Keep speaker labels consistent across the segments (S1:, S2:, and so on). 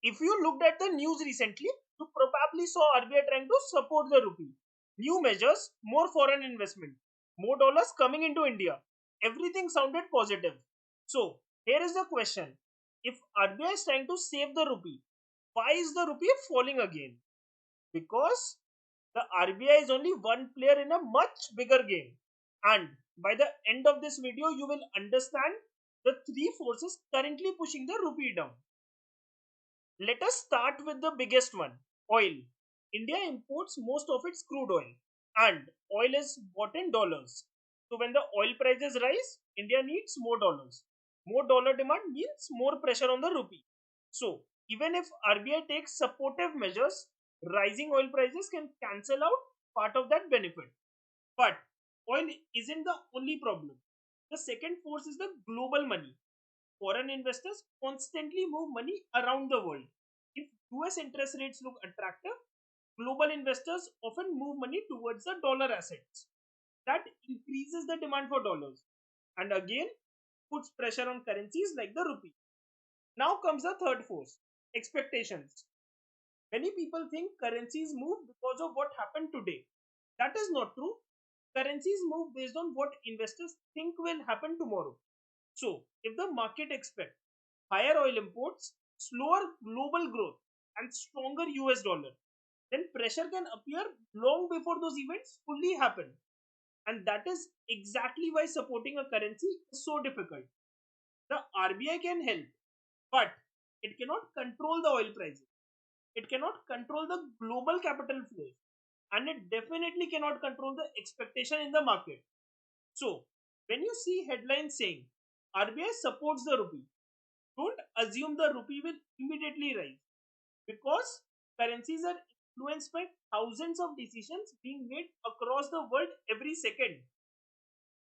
S1: If you looked at the news recently, you probably saw RBI trying to support the rupee. New measures, more foreign investment, more dollars coming into India. Everything sounded positive. So, here is the question. If RBI is trying to save the rupee, why is the rupee falling again? Because the RBI is only one player in a much bigger game. And by the end of this video, you will understand the three forces currently pushing the rupee down. Let us start with the biggest one, oil. India imports most of its crude oil, and oil is bought in dollars. So when the oil prices rise, India needs more dollars. More dollar demand means more pressure on the rupee. So even if RBI takes supportive measures, rising oil prices can cancel out part of that benefit. But oil isn't the only problem. The second force is the global money. Foreign investors constantly move money around the world. If US interest rates look attractive, global investors often move money towards the dollar assets. That increases the demand for dollars and again puts pressure on currencies like the rupee. Now comes the third force, expectations. Many people think currencies move because of what happened today. That is not true. Currencies move based on what investors think will happen tomorrow. So, if the market expects higher oil imports, slower global growth, and stronger US dollar, then pressure can appear long before those events fully happen. And that is exactly why supporting a currency is so difficult. The RBI can help, but it cannot control the oil prices. It cannot control the global capital flows. And it definitely cannot control the expectation in the market. So, when you see headlines saying RBI supports the rupee, don't assume the rupee will immediately rise because currencies are influenced by thousands of decisions being made across the world every second.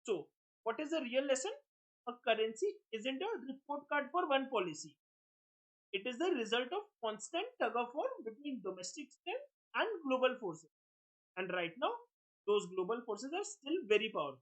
S1: So, what is the real lesson? A currency isn't a report card for one policy. It is the result of constant tug of war between domestic strength and global forces. And right now, those global forces are still very powerful.